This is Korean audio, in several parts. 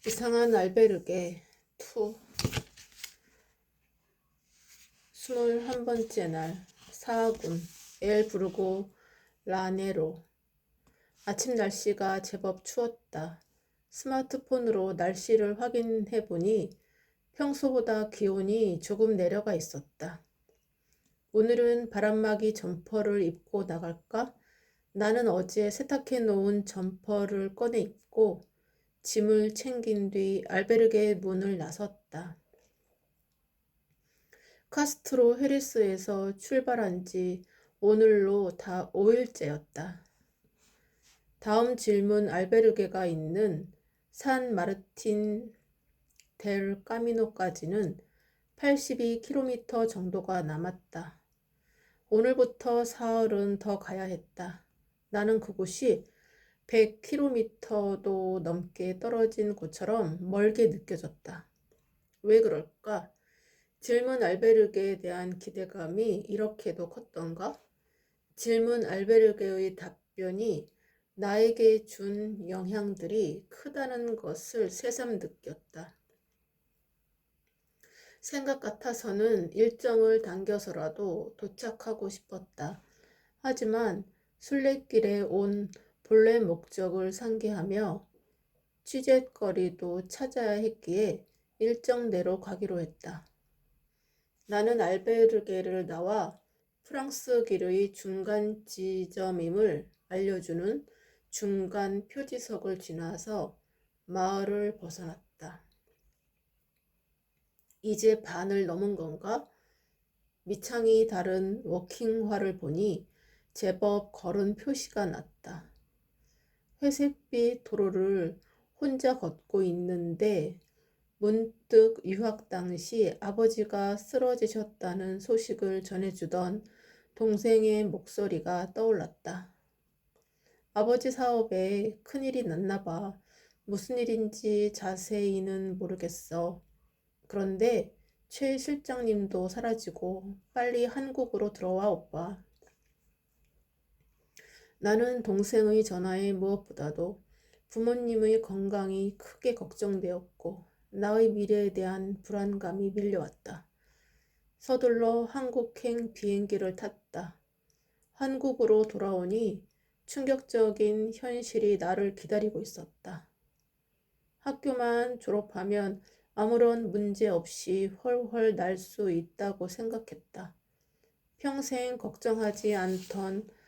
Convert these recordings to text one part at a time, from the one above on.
이상한 알베르게 2 21번째 날 사하군 엘 부르고 라네로. 아침 날씨가 제법 추웠다. 스마트폰으로 날씨를 확인해 보니 평소보다 기온이 조금 내려가 있었다. 오늘은 바람막이 점퍼를 입고 나갈까? 나는 어제 세탁해 놓은 점퍼를 꺼내 입고 짐을 챙긴 뒤 알베르게 문을 나섰다. 카스트로 헤리스에서 출발한 지 오늘로 다 5일째였다. 다음 질문 알베르게가 있는 산 마르틴 델 까미노까지는 82km 정도가 남았다. 오늘부터 사흘은 더 가야 했다. 나는 그곳이 100km도 넘게 떨어진 곳처럼 멀게 느껴졌다. 왜 그럴까? 질문 알베르게에 대한 기대감이 이렇게도 컸던가? 질문 알베르게의 답변이 나에게 준 영향들이 크다는 것을 새삼 느꼈다. 생각 같아서는 일정을 당겨서라도 도착하고 싶었다. 하지만 순례길에 온 본래 목적을 상기하며 취재거리도 찾아야 했기에 일정대로 가기로 했다. 나는 알베르게를 나와 프랑스 길의 중간 지점임을 알려주는 중간 표지석을 지나서 마을을 벗어났다. 이제 반을 넘은 건가? 밑창이 다른 워킹화를 보니 제법 걸은 표시가 났다. 회색빛 도로를 혼자 걷고 있는데 문득 유학 당시 아버지가 쓰러지셨다는 소식을 전해주던 동생의 목소리가 떠올랐다. 아버지 사업에 큰일이 났나 봐. 무슨 일인지 자세히는 모르겠어. 그런데 최 실장님도 사라지고 빨리 한국으로 들어와 오빠. 나는 동생의 전화에 무엇보다도 부모님의 건강이 크게 걱정되었고 나의 미래에 대한 불안감이 밀려왔다. 서둘러 한국행 비행기를 탔다. 한국으로 돌아오니 충격적인 현실이 나를 기다리고 있었다. 학교만 졸업하면 아무런 문제 없이 훨훨 날 수 있다고 생각했다. 평생 걱정하지 않던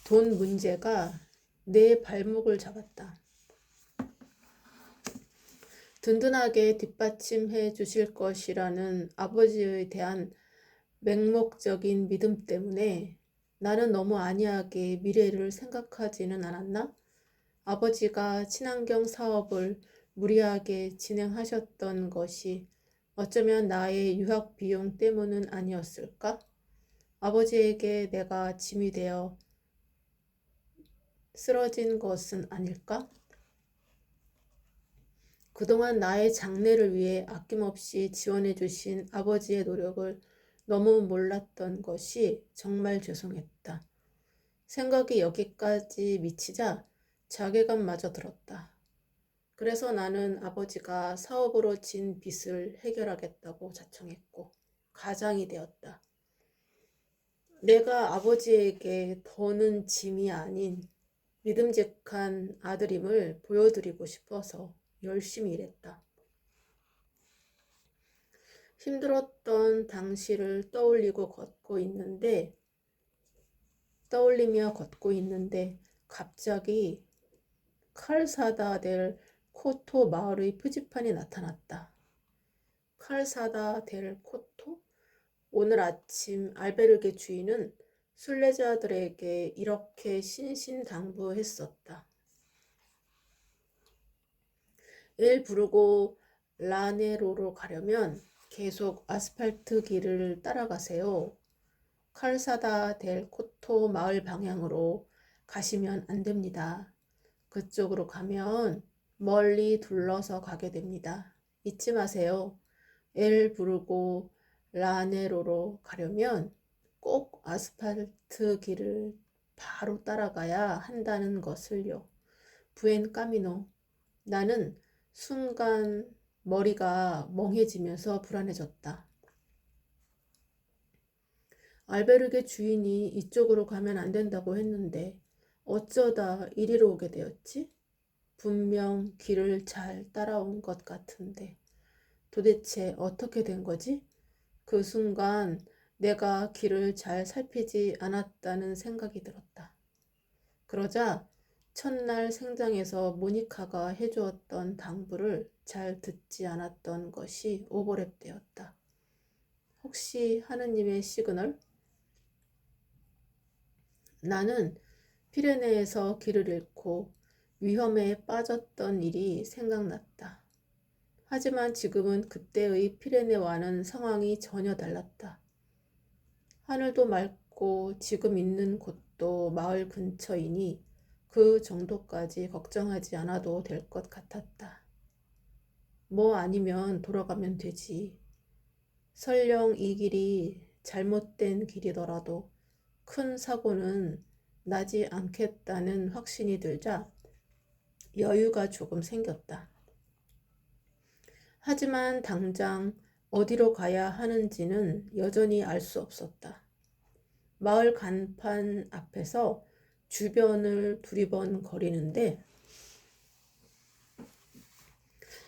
돈 문제가 내 발목을 잡았다. 든든하게 뒷받침해 주실 것이라는 아버지에 대한 맹목적인 믿음 때문에 나는 너무 안이하게 미래를 생각하지는 않았나? 아버지가 친환경 사업을 무리하게 진행하셨던 것이 어쩌면 나의 유학 비용 때문은 아니었을까? 아버지에게 내가 짐이 되어 쓰러진 것은 아닐까? 그동안 나의 장래를 위해 아낌없이 지원해 주신 아버지의 노력을 너무 몰랐던 것이 정말 죄송했다. 생각이 여기까지 미치자 자괴감마저 들었다. 그래서 나는 아버지가 사업으로 진 빚을 해결하겠다고 자청했고 가장이 되었다. 내가 아버지에게 더는 짐이 아닌 믿음직한 아들임을 보여드리고 싶어서 열심히 일했다. 힘들었던 당시를 떠올리며 걷고 있는데 갑자기 칼사다 델 코토 마을의 표지판이 나타났다. 칼사다 델 코토? 오늘 아침 알베르게 주인은 순례자들에게 이렇게 신신당부했었다. 엘 부르고 라네로로 가려면 계속 아스팔트 길을 따라가세요. 칼사다 델 코토 마을 방향으로 가시면 안 됩니다. 그쪽으로 가면 멀리 둘러서 가게 됩니다. 잊지 마세요. 엘 부르고 라네로로 가려면 꼭 아스팔트 길을 바로 따라가야 한다는 것을요. 부엔 까미노. 나는 순간 머리가 멍해지면서 불안해졌다. 알베르게 주인이 이쪽으로 가면 안 된다고 했는데 어쩌다 이리로 오게 되었지? 분명 길을 잘 따라온 것 같은데 도대체 어떻게 된 거지? 그 순간 내가 길을 잘 살피지 않았다는 생각이 들었다. 그러자 첫날 생장에서 모니카가 해주었던 당부를 잘 듣지 않았던 것이 오버랩되었다. 혹시 하느님의 시그널? 나는 피레네에서 길을 잃고 위험에 빠졌던 일이 생각났다. 하지만 지금은 그때의 피레네와는 상황이 전혀 달랐다. 하늘도 맑고 지금 있는 곳도 마을 근처이니 그 정도까지 걱정하지 않아도 될 것 같았다. 뭐 아니면 돌아가면 되지. 설령 이 길이 잘못된 길이더라도 큰 사고는 나지 않겠다는 확신이 들자 여유가 조금 생겼다. 하지만 당장 어디로 가야 하는지는 여전히 알 수 없었다. 마을 간판 앞에서 주변을 두리번거리는데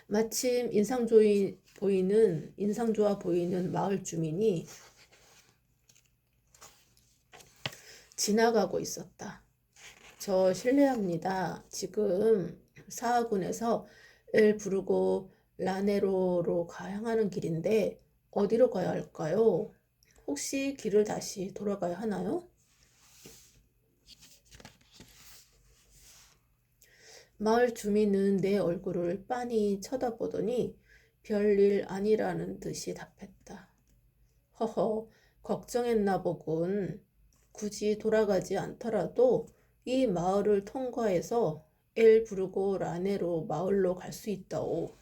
마침 인상 좋아 보이는 마을 주민이 지나가고 있었다. 저 실례합니다. 지금 사하군에서 엘 부르고 라네로로 향하는 길인데 어디로 가야 할까요? 혹시 길을 다시 돌아가야 하나요? 마을 주민은 내 얼굴을 빤히 쳐다보더니 별일 아니라는 듯이 답했다. 허허, 걱정했나 보군. 굳이 돌아가지 않더라도 이 마을을 통과해서 엘 부르고 라네로 마을로 갈 수 있다오.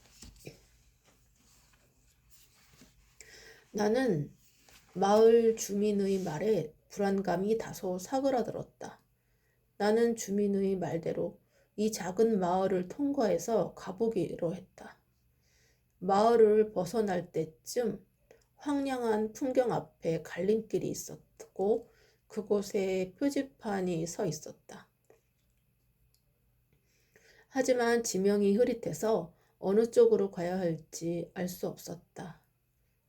나는 마을 주민의 말에 불안감이 다소 사그라들었다. 나는 주민의 말대로 이 작은 마을을 통과해서 가보기로 했다. 마을을 벗어날 때쯤 황량한 풍경 앞에 갈림길이 있었고 그곳에 표지판이 서 있었다. 하지만 지명이 흐릿해서 어느 쪽으로 가야 할지 알 수 없었다.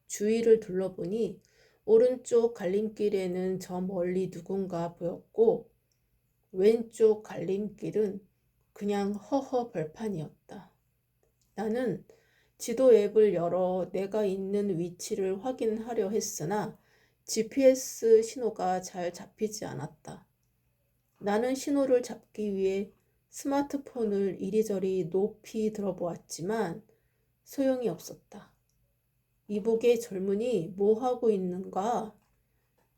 주위를 둘러보니 오른쪽 갈림길에는 저 멀리 누군가 보였고 왼쪽 갈림길은 그냥 허허 벌판이었다. 나는 지도 앱을 열어 내가 있는 위치를 확인하려 했으나 GPS 신호가 잘 잡히지 않았다. 나는 신호를 잡기 위해 스마트폰을 이리저리 높이 들어보았지만 소용이 없었다. 이복의 젊은이 뭐 하고 있는가?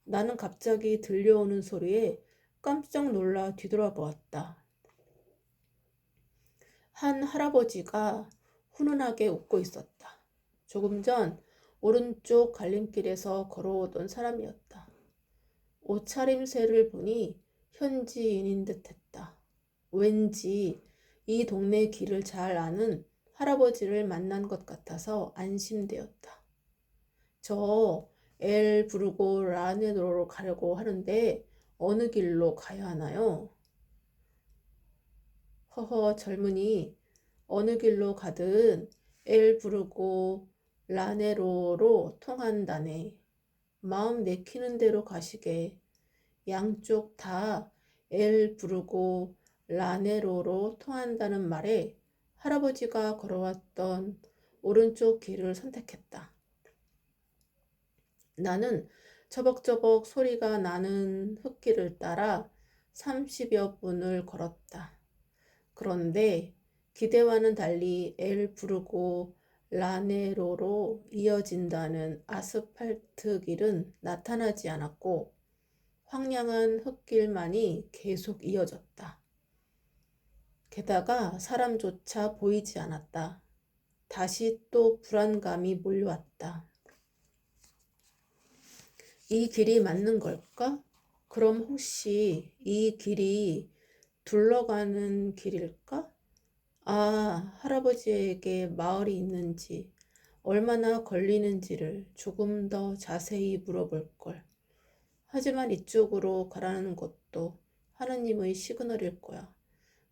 나는 갑자기 들려오는 소리에 깜짝 놀라 뒤돌아보았다. 한 할아버지가 훈훈하게 웃고 있었다. 조금 전 오른쪽 갈림길에서 걸어오던 사람이었다. 옷차림새를 보니 현지인인 듯했다. 왠지 이 동네 길을 잘 아는 할아버지를 만난 것 같아서 안심되었다. 저 엘 부르고 라네로로 가려고 하는데 어느 길로 가야 하나요? 허허 젊은이 어느 길로 가든 엘 부르고 라네로로 통한다네. 마음 내키는 대로 가시게. 양쪽 다 엘 부르고 라네로로 통한다는 말에 할아버지가 걸어왔던 오른쪽 길을 선택했다. 나는 처벅처벅 소리가 나는 흙길을 따라 30여 분을 걸었다. 그런데 기대와는 달리 엘 부르고 라네로로 이어진다는 아스팔트 길은 나타나지 않았고 황량한 흙길만이 계속 이어졌다. 게다가 사람조차 보이지 않았다. 다시 또 불안감이 몰려왔다. 이 길이 맞는 걸까? 그럼 혹시 이 길이 둘러가는 길일까? 아, 할아버지에게 마을이 있는지, 얼마나 걸리는지를 조금 더 자세히 물어볼 걸. 하지만 이쪽으로 가라는 것도 하느님의 시그널일 거야.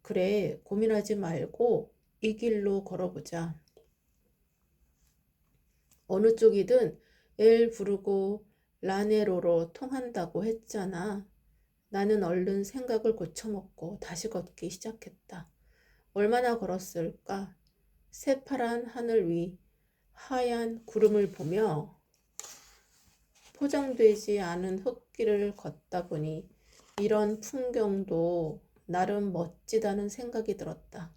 그래, 고민하지 말고 이 길로 걸어보자. 어느 쪽이든 엘 부르고 라네로로 통한다고 했잖아. 나는 얼른 생각을 고쳐먹고 다시 걷기 시작했다. 얼마나 걸었을까? 새파란 하늘 위 하얀 구름을 보며 포장되지 않은 흙길을 걷다 보니 이런 풍경도 나름 멋지다는 생각이 들었다.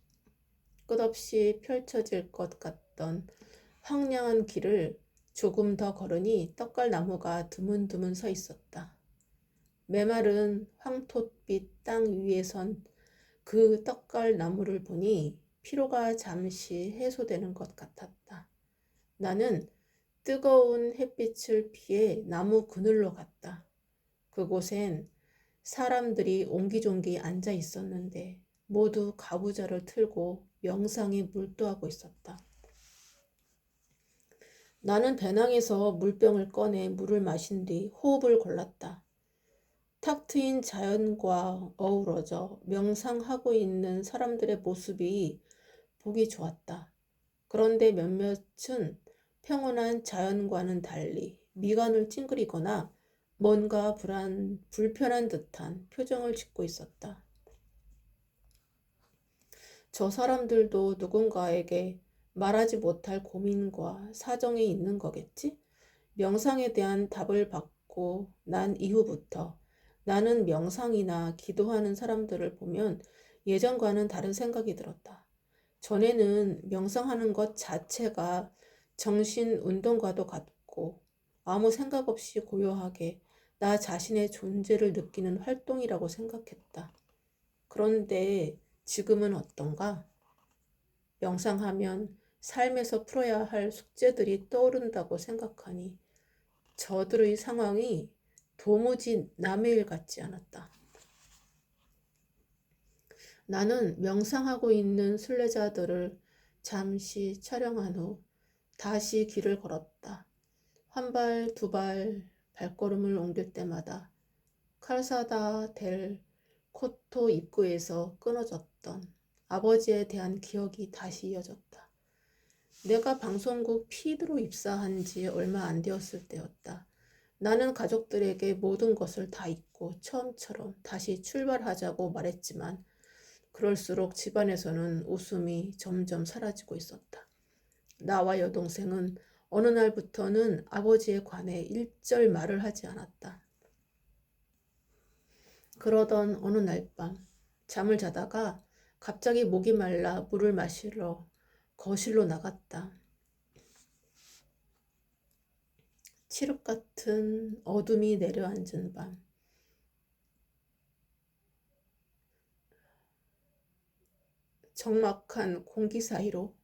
끝없이 펼쳐질 것 같던 황량한 길을 조금 더 걸으니 떡갈나무가 드문드문 서 있었다. 메마른 황토빛 땅 위에 선 그 떡갈나무를 보니 피로가 잠시 해소되는 것 같았다. 나는 뜨거운 햇빛을 피해 나무 그늘로 갔다. 그곳엔 사람들이 옹기종기 앉아 있었는데 모두 가부좌를 틀고 명상에 몰두하고 있었다. 나는 배낭에서 물병을 꺼내 물을 마신 뒤 호흡을 골랐다. 탁 트인 자연과 어우러져 명상하고 있는 사람들의 모습이 보기 좋았다. 그런데 몇몇은 평온한 자연과는 달리 미간을 찡그리거나 뭔가 불편한 듯한 표정을 짓고 있었다. 저 사람들도 누군가에게 말하지 못할 고민과 사정이 있는 거겠지? 명상에 대한 답을 받고 난 이후부터 나는 명상이나 기도하는 사람들을 보면 예전과는 다른 생각이 들었다. 전에는 명상하는 것 자체가 정신 운동과도 같고 아무 생각 없이 고요하게 나 자신의 존재를 느끼는 활동이라고 생각했다. 그런데 지금은 어떤가? 명상하면 삶에서 풀어야 할 숙제들이 떠오른다고 생각하니 저들의 상황이 도무지 남의 일 같지 않았다. 나는 명상하고 있는 순례자들을 잠시 촬영한 후 다시 길을 걸었다. 한 발, 두 발 발걸음을 옮길 때마다 칼사다 델 코토 입구에서 끊어졌던 아버지에 대한 기억이 다시 이어졌다. 내가 방송국 피드로 입사한 지 얼마 안 되었을 때였다. 나는 가족들에게 모든 것을 다 잊고 처음처럼 다시 출발하자고 말했지만 그럴수록 집안에서는 웃음이 점점 사라지고 있었다. 나와 여동생은 어느 날부터는 아버지에 관해 일절 말을 하지 않았다. 그러던 어느 날 밤 잠을 자다가 갑자기 목이 말라 물을 마시러 거실로 나갔다. 칠흑 같은 어둠이 내려앉은 밤. 적막한 공기 사이로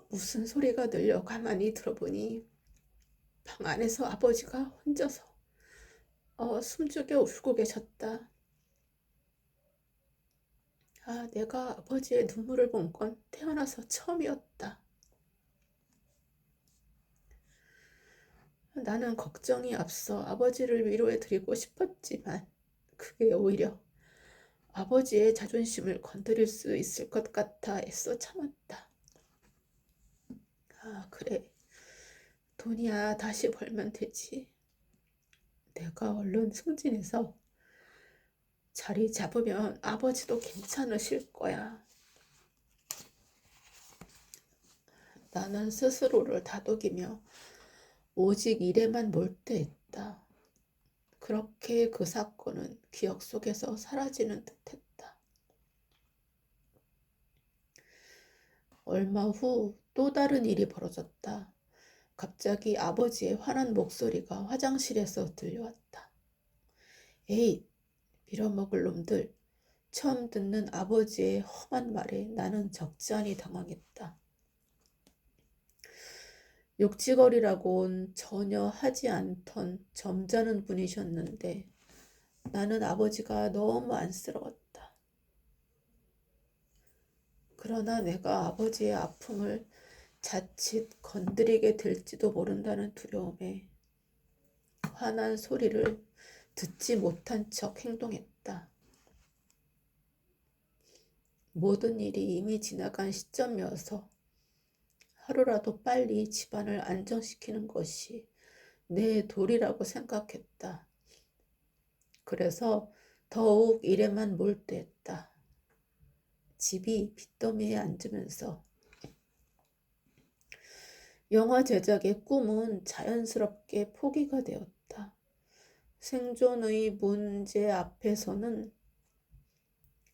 무슨 소리가 들려 가만히 들어보니 방 안에서 아버지가 혼자서 숨죽여 울고 계셨다. 아, 내가 아버지의 눈물을 본 건 태어나서 처음이었다. 나는 걱정이 앞서 아버지를 위로해 드리고 싶었지만 그게 오히려 아버지의 자존심을 건드릴 수 있을 것 같아 애써 참았다. 아, 그래. 돈이야 다시 벌면 되지. 내가 얼른 승진해서 자리 잡으면 아버지도 괜찮으실 거야. 나는 스스로를 다독이며 오직 일에만 몰두했다. 그렇게 그 사건은 기억 속에서 사라지는 듯했다. 얼마 후 또 다른 일이 벌어졌다. 갑자기 아버지의 화난 목소리가 화장실에서 들려왔다. 에이, 빌어먹을 놈들. 처음 듣는 아버지의 험한 말에 나는 적잖이 당황했다. 욕지거리라고는 전혀 하지 않던 점잖은 분이셨는데 나는 아버지가 너무 안쓰러웠다. 그러나 내가 아버지의 아픔을 자칫 건드리게 될지도 모른다는 두려움에 화난 소리를 듣지 못한 척 행동했다. 모든 일이 이미 지나간 시점이어서 하루라도 빨리 집안을 안정시키는 것이 내 도리라고 생각했다. 그래서 더욱 일에만 몰두했다. 집이 빚더미에 앉으면서 영화 제작의 꿈은 자연스럽게 포기가 되었다. 생존의 문제 앞에서는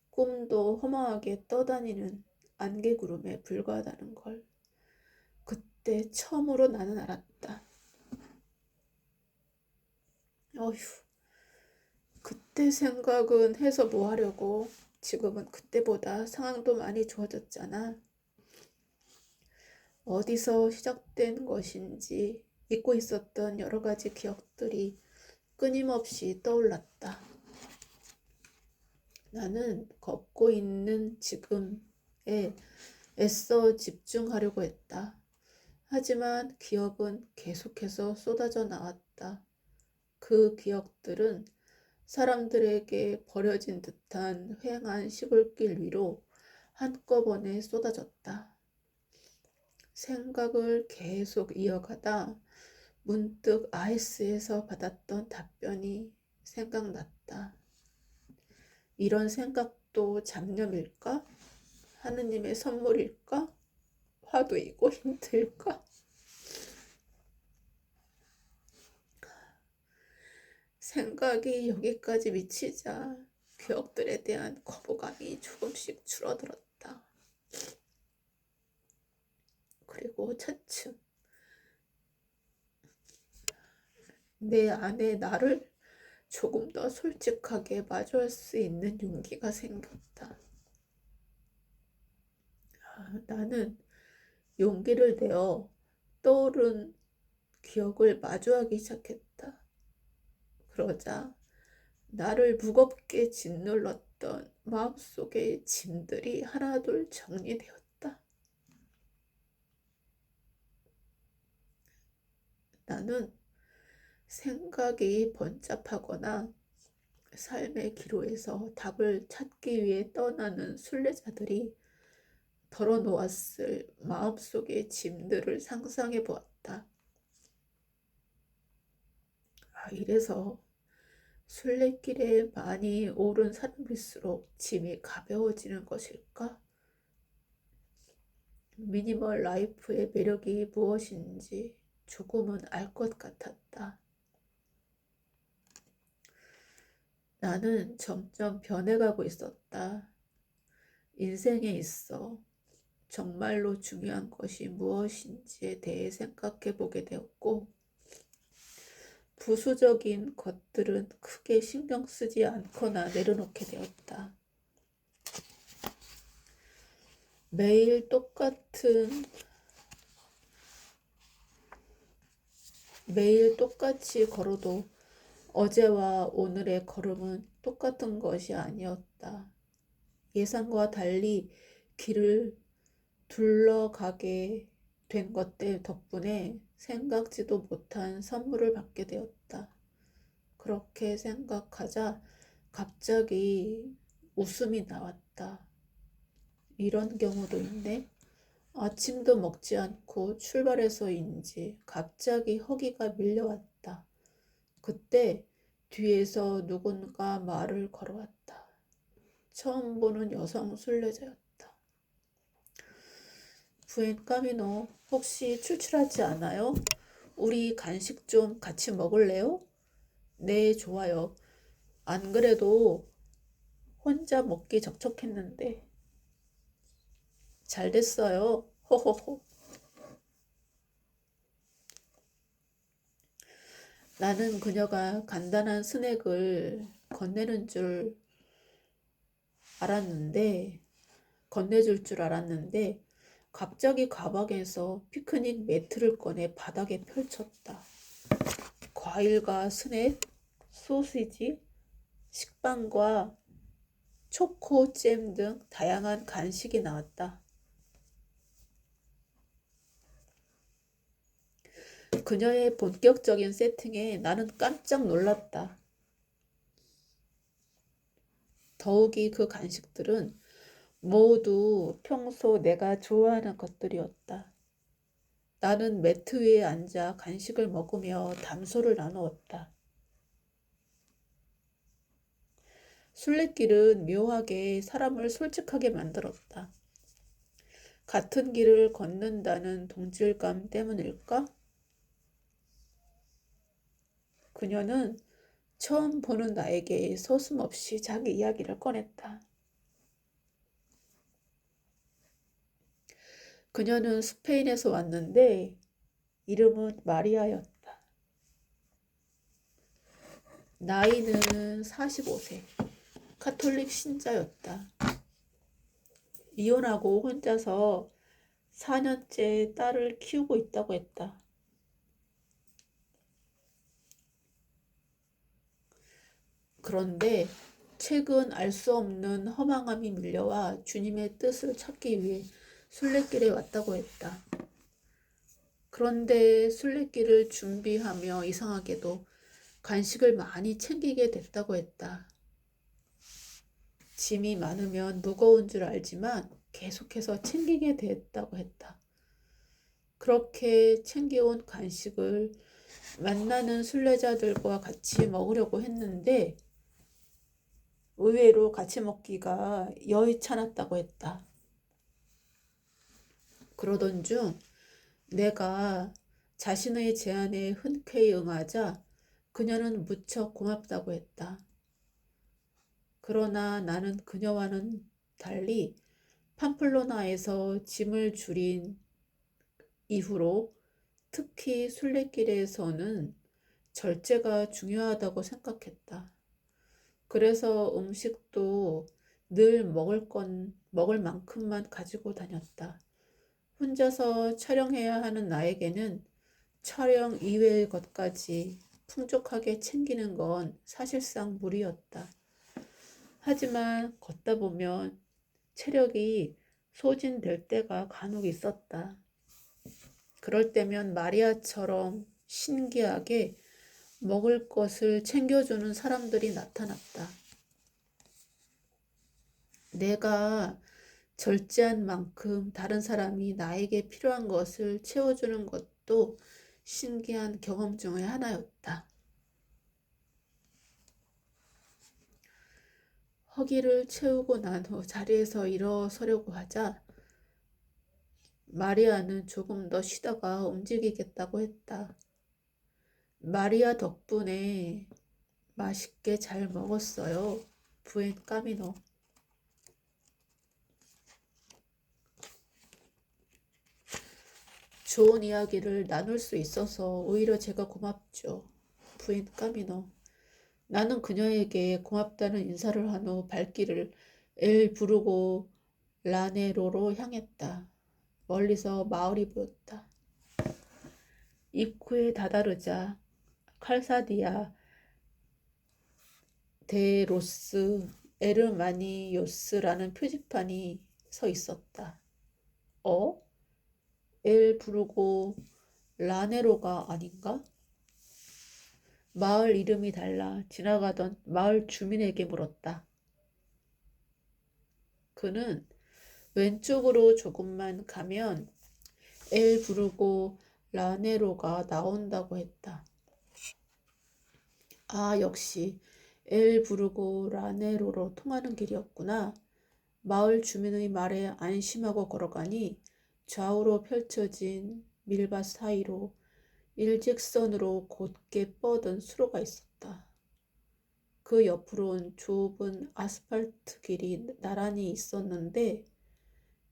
꿈도 허망하게 떠다니는 안개구름에 불과하다는 걸 그때 처음으로 나는 알았다. 어휴, 그때 생각은 해서 뭐 하려고. 지금은 그때보다 상황도 많이 좋아졌잖아. 어디서 시작된 것인지 잊고 있었던 여러 가지 기억들이 끊임없이 떠올랐다. 나는 걷고 있는 지금에 애써 집중하려고 했다. 하지만 기억은 계속해서 쏟아져 나왔다. 그 기억들은 사람들에게 버려진 듯한 휑한 시골길 위로 한꺼번에 쏟아졌다. 생각을 계속 이어가다 문득 아이스에서 받았던 답변이 생각났다. 이런 생각도 잡념일까? 하느님의 선물일까? 화두이고 힘들까? 생각이 여기까지 미치자 기억들에 대한 거부감이 조금씩 줄어들었다. 그리고 차츰 내 안에 나를 조금 더 솔직하게 마주할 수 있는 용기가 생겼다. 나는 용기를 내어 떠오른 기억을 마주하기 시작했다. 그러자 나를 무겁게 짓눌렀던 마음속의 짐들이 하나둘 정리되었다. 나는 생각이 번잡하거나 삶의 기로에서 답을 찾기 위해 떠나는 순례자들이 덜어놓았을 마음속의 짐들을 상상해 보았다. 이래서 순례길에 많이 오른 사람일수록 짐이 가벼워지는 것일까? 미니멀 라이프의 매력이 무엇인지 조금은 알 것 같았다. 나는 점점 변해가고 있었다. 인생에 있어 정말로 중요한 것이 무엇인지에 대해 생각해 보게 되었고, 부수적인 것들은 크게 신경 쓰지 않거나 내려놓게 되었다. 매일 똑같이 걸어도 어제와 오늘의 걸음은 똑같은 것이 아니었다. 예상과 달리 길을 둘러가게 된 것들 덕분에 생각지도 못한 선물을 받게 되었다. 그렇게 생각하자 갑자기 웃음이 나왔다. 이런 경우도 있네. 아침도 먹지 않고 출발해서인지 갑자기 허기가 밀려왔다. 그때 뒤에서 누군가 말을 걸어왔다. 처음 보는 여성 순례자였다. 부엔 까미노, 혹시 출출하지 않아요? 우리 간식 좀 같이 먹을래요? 네, 좋아요. 안 그래도 혼자 먹기 적적했는데. 잘 됐어요. 호호호. 나는 그녀가 간단한 스낵을 건네줄 줄 알았는데 갑자기 가방에서 피크닉 매트를 꺼내 바닥에 펼쳤다. 과일과 스낵, 소시지, 식빵과 초코, 잼 등 다양한 간식이 나왔다. 그녀의 본격적인 세팅에 나는 깜짝 놀랐다. 더욱이 그 간식들은 모두 평소 내가 좋아하는 것들이었다. 나는 매트 위에 앉아 간식을 먹으며 담소를 나누었다. 순례길은 묘하게 사람을 솔직하게 만들었다. 같은 길을 걷는다는 동질감 때문일까? 그녀는 처음 보는 나에게 서슴없이 자기 이야기를 꺼냈다. 그녀는 스페인에서 왔는데 이름은 마리아였다. 나이는 45세. 카톨릭 신자였다. 이혼하고 혼자서 4년째 딸을 키우고 있다고 했다. 그런데 최근 알 수 없는 허망함이 밀려와 주님의 뜻을 찾기 위해 순례길에 왔다고 했다. 그런데 순례길을 준비하며 이상하게도 간식을 많이 챙기게 됐다고 했다. 짐이 많으면 무거운 줄 알지만 계속해서 챙기게 됐다고 했다. 그렇게 챙겨온 간식을 만나는 순례자들과 같이 먹으려고 했는데 의외로 같이 먹기가 여의찮았다고 했다. 그러던 중 내가 자신의 제안에 흔쾌히 응하자 그녀는 무척 고맙다고 했다. 그러나 나는 그녀와는 달리 팜플로나에서 짐을 줄인 이후로 특히 순례길에서는 절제가 중요하다고 생각했다. 그래서 음식도 늘 먹을 만큼만 가지고 다녔다. 혼자서 촬영해야 하는 나에게는 촬영 이외의 것까지 풍족하게 챙기는 건 사실상 무리였다. 하지만 걷다 보면 체력이 소진될 때가 간혹 있었다. 그럴 때면 마리아처럼 신기하게 먹을 것을 챙겨주는 사람들이 나타났다. 내가 절제한 만큼 다른 사람이 나에게 필요한 것을 채워주는 것도 신기한 경험 중의 하나였다. 허기를 채우고 난 후 자리에서 일어서려고 하자 마리아는 조금 더 쉬다가 움직이겠다고 했다. 마리아 덕분에 맛있게 잘 먹었어요. 부엔 까미노. 좋은 이야기를 나눌 수 있어서 오히려 제가 고맙죠. 부엔 까미노. 나는 그녀에게 고맙다는 인사를 한 후 발길을 엘 부르고 라네로로 향했다. 멀리서 마을이 보였다. 입구에 다다르자 칼사디아 데 로스 에르마니요스라는 표지판이 서 있었다. 엘 부르고 라네로가 아닌가? 마을 이름이 달라 지나가던 마을 주민에게 물었다. 그는 왼쪽으로 조금만 가면 엘 부르고 라네로가 나온다고 했다. 아, 역시 엘 부르고 라네로로 통하는 길이었구나. 마을 주민의 말에 안심하고 걸어가니 좌우로 펼쳐진 밀밭 사이로 일직선으로 곧게 뻗은 수로가 있었다. 그 옆으론 좁은 아스팔트 길이 나란히 있었는데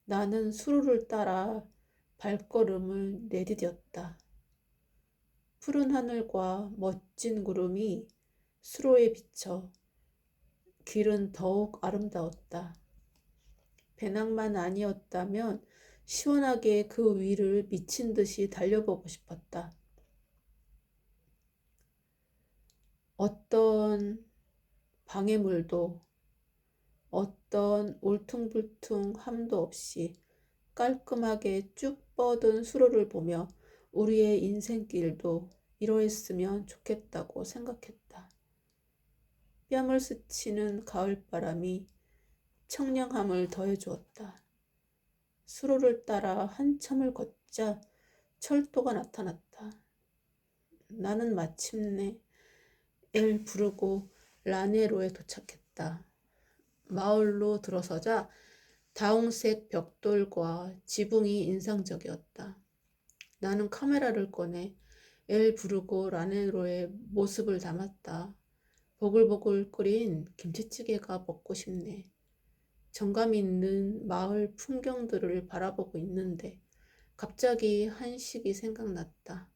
나는 수로를 따라 발걸음을 내디뎠다. 푸른 하늘과 멋진 구름이 수로에 비쳐 길은 더욱 아름다웠다. 배낭만 아니었다면 시원하게 그 위를 미친 듯이 달려보고 싶었다. 어떤 방해물도 어떤 울퉁불퉁함도 없이 깔끔하게 쭉 뻗은 수로를 보며 우리의 인생길도 이러했으면 좋겠다고 생각했다. 뺨을 스치는 가을바람이 청량함을 더해주었다. 수로를 따라 한참을 걷자 철도가 나타났다. 나는 마침내 엘 부르고 라네로에 도착했다. 마을로 들어서자 다홍색 벽돌과 지붕이 인상적이었다. 나는 카메라를 꺼내 엘 부르고 라네로의 모습을 담았다. 보글보글 끓인 김치찌개가 먹고 싶네. 정감 있는 마을 풍경들을 바라보고 있는데 갑자기 한식이 생각났다.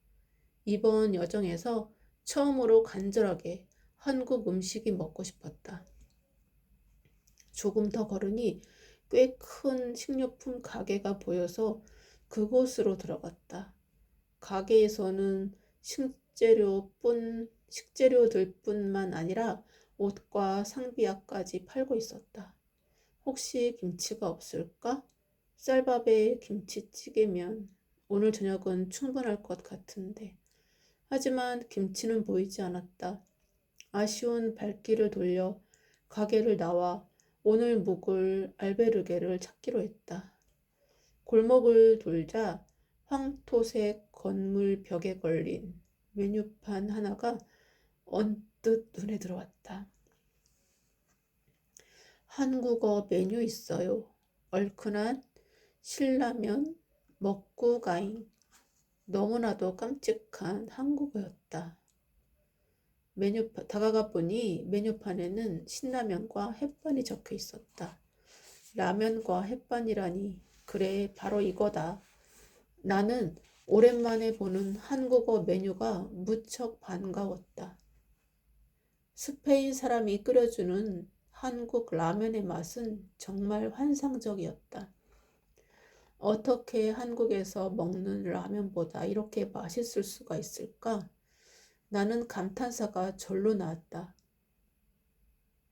이번 여정에서 처음으로 간절하게 한국 음식이 먹고 싶었다. 조금 더 걸으니 꽤 큰 식료품 가게가 보여서 그곳으로 들어갔다. 가게에서는 식재료들뿐만 아니라 옷과 상비약까지 팔고 있었다. 혹시 김치가 없을까? 쌀밥에 김치찌개면 오늘 저녁은 충분할 것 같은데. 하지만 김치는 보이지 않았다. 아쉬운 발길을 돌려 가게를 나와 오늘 묵을 알베르게를 찾기로 했다. 골목을 돌자 황토색 건물 벽에 걸린 메뉴판 하나가 언뜻 눈에 들어왔다. 한국어 메뉴 있어요. 얼큰한 신라면 먹고 가잉. 너무나도 깜찍한 한국어였다. 다가가 보니 메뉴판에는 신라면과 햇반이 적혀 있었다. 라면과 햇반이라니, 그래, 바로 이거다. 나는 오랜만에 보는 한국어 메뉴가 무척 반가웠다. 스페인 사람이 끓여주는 한국 라면의 맛은 정말 환상적이었다. 어떻게 한국에서 먹는 라면보다 이렇게 맛있을 수가 있을까? 나는 감탄사가 절로 나왔다.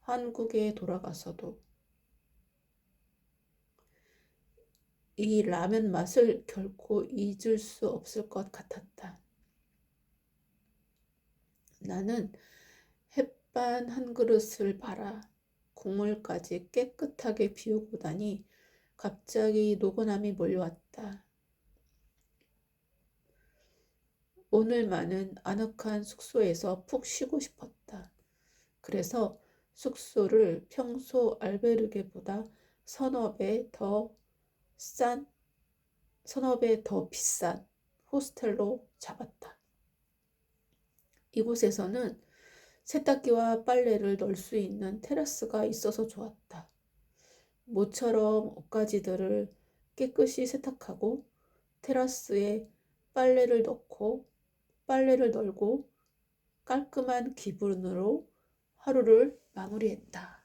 한국에 돌아가서도 이 라면 맛을 결코 잊을 수 없을 것 같았다. 나는 햇반 한 그릇을 팔아 국물까지 깨끗하게 비우고 나니 갑자기 노곤함이 몰려왔다. 오늘만은 아늑한 숙소에서 푹 쉬고 싶었다. 그래서 숙소를 평소 알베르게보다 서너 배 더 비싼 호스텔로 잡았다. 이곳에서는 세탁기와 빨래를 널 수 있는 테라스가 있어서 좋았다. 모처럼 옷가지들을 깨끗이 세탁하고 테라스에 빨래를 넣고 빨래를 널고 깔끔한 기분으로 하루를 마무리했다.